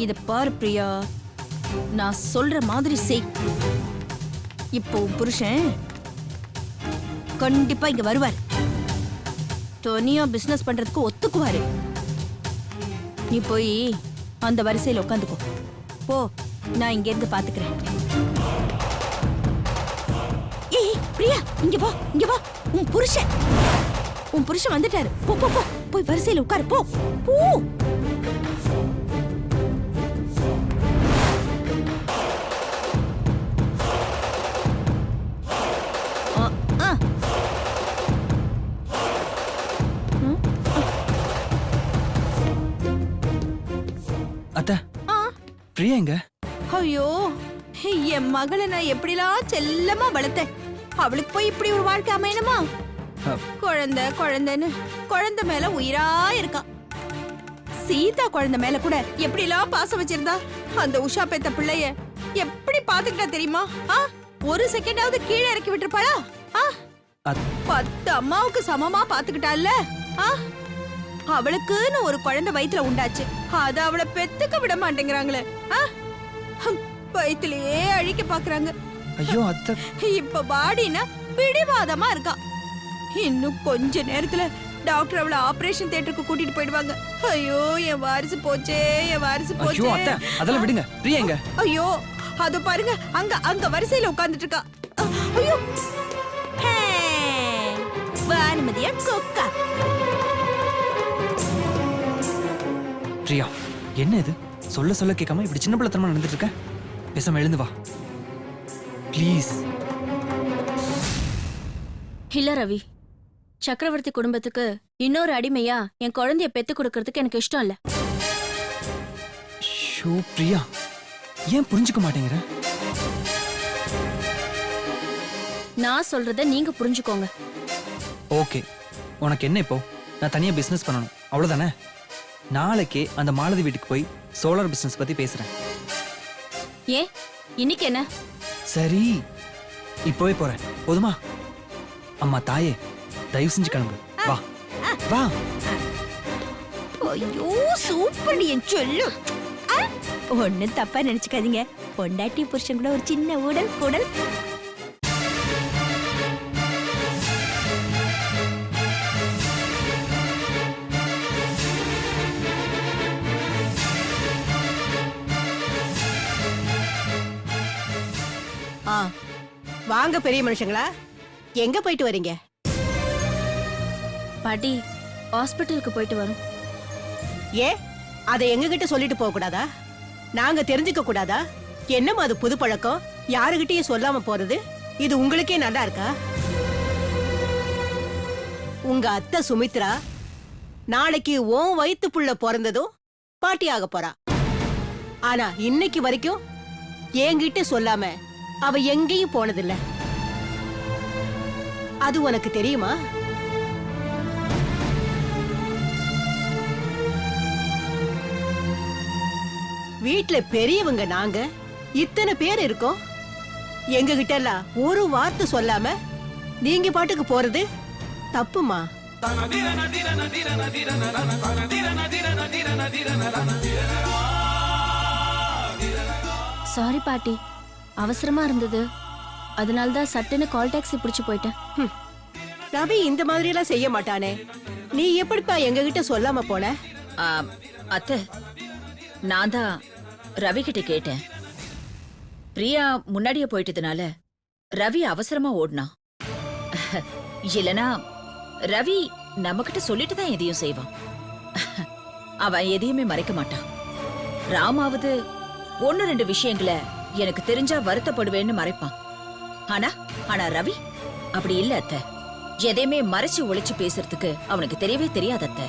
இத பாரு பிரியா, நான் சொல்ற மாதிரி செய். இப்போ உன் புருஷன் கண்டிப்பா இங்க வருவார். தனியா பிசினஸ் பண்றதுக்கு ஒத்துக்குவாரு. நீ போய் அந்த வரிசையில உட்காந்துக்கோ. போ, நான் இங்க இருந்து பாத்துக்கிறேன். ஏய் பிரியா, இங்க வா, இங்க வா. உன் புருஷன் வந்துட்டாரு. போ போ போ, போய் வரிசையில உட்காரு. போ போ. அத்தை, பிரியா எங்க? ஐயோ, என் மகளை நான் எப்படிலாம் செல்லமா வளர்த்தேன். அவளுக்கு போய் இப்படி ஒரு வாழ்க்கை அமையணுமா? குழந்தை குழந்தைன்னு குழந்தை மேல உயிரா இருக்கா. சீதா குழந்தை மேல கூட எப்படிலாம் பாசம் வச்சிருந்தா. அந்த உஷா பெத்த பிள்ளைய எப்படி பாத்துக்கிட்டா தெரியுமா? ஒரு செகண்டாவது கீழே இறக்கி விட்டுருப்பாளா? 10 அம்மாவுக்கு சமமா பாத்துக்கிட்டால. அவளுக்குன்னு ஒரு குழந்தை வயித்துல உண்டாச்சு. அத அவளை பெத்துக்க விட மாட்டேங்கிறாங்களே. வயிற்றுலயே அழிக்க பாக்குறாங்க. ஐயோ அத்தை, இப்ப பாடினா பிடிவாதமா இருக்கா. இன்னும் கொஞ்ச நேரத்துல டாக்டர் அவளை ஆபரேஷன் தியேட்டருக்கு கூட்டிட்டு போயிடுவாங்க. ஐயோ, என் வாரிசு போச்சே, என் வாரிசு ஐயோ போச்சே. அத்தை, அதெல்லாம் விடுங்க. பிரியா எங்க? ஐயோ, அது பாருங்க, அங்க வரிசையில உட்கார்ந்துட்டு இருக்கா. ஐயோ, வானுமதியா கொக்கா. பிரியா, என்ன இது? சொல்ல சொல்ல கேட்காம இப்படி சின்ன பிள்ளைத்தனமா நடந்துட்டு இருக்க. பேசாம எழுந்து வா ப்ளீஸ். இல்ல ரவி, சக்கரவர்த்தி குடும்பத்துக்கு இன்னொரு அடிமையா என் குழந்தைய பெத்து கொடுக்கறதுக்கு எனக்கு இஷ்டம் இல்ல. ஷோ பிரியா, ஏன் புரிஞ்சுக்க மாட்டேங்கிற? நான் சொல்றத நீங்க புரிஞ்சுக்கோங்க. ஓகே, உனக்கு என்ன இப்போ? நான் தனியா பிசினஸ் பண்ணணும், அவ்வளவுதானே? நாளைக்கே அந்த மாலதி வீட்டுக்கு போய் சோலார் பிசினஸ் பத்தி பேசுறேன். ஏன் இன்னைக்கு என்ன? சரி, இப்போவே போறேன், போதுமா? அம்மா தாயே, தயவு செஞ்சு கிளம்பு. வா வா. ஐயோ, சூப்பர் என் சொல்லு. ஒண்ணு தப்பா நினைச்சுக்காதீங்க. பொண்டாட்டி புருஷன் கூட ஒரு சின்ன ஊடல் கூடல். வாங்க பெரிய மனுஷங்களா, எங்க போயிட்டு வரீங்க? பாட்டி, ஹாஸ்பிட்டலுக்கு போயிட்டு வரோம். ஏன் அதை எங்க கிட்ட சொல்லிட்டு போக கூடாதா? நாங்க தெரிஞ்சுக்க கூடாதா? என்னமா அது புது பழக்கம்? யாருகிட்டயும் சொல்லாம போறது இது உங்களுக்கே நல்லா இருக்கா? உங்க அத்தை சுமித்ரா நாளைக்கு உன் வயித்து புள்ள பிறந்ததும் பாட்டியாக போறா. ஆனா இன்னைக்கு வரைக்கும் என்கிட்ட சொல்லாம அவ எங்கேயும் போனதில்ல. அது உனக்கு தெரியுமா? வீட்ல பெரியவங்க நாங்க இத்தனை பேர் இருக்கோம். எங்க கிட்ட எல்லாம் ஒரு வார்த்தை சொல்லாம நீங்க பாட்டுக்கு போறது தப்புமா? சாரி பாட்டி, அவசரமா இருந்தது, அதனாலதான் சட்டுன்னு கால் டாக்ஸி பிடிச்சு போயிட்டேன். ரவி இந்த மாதிரி எல்லாம் செய்ய மாட்டானே. நீ எப்படிப்பா எங்க கிட்ட சொல்லாம போன? அத்தை, நான் தான் ரவி கிட்ட கேட்டேன். பிரியா முன்னாடியே போயிட்டதுனால ரவி அவசரமா ஓடினான். இல்லனா ரவி நம்ம கிட்ட சொல்லிட்டு தான் எதையும் செய்வான். அவன் எதையுமே மறைக்க மாட்டான். ராமாவது 1-2 விஷயங்களை எனக்கு தெரிஞ்சா வருத்தப்படுவேன்னு மறைப்பான். ஆனா ரவி அப்படி இல்ல அத்தை. எதையுமே மறைச்சு ஒளிச்சு பேசுறதுக்கு அவனுக்கு தெரியவே தெரியாது அத்தை.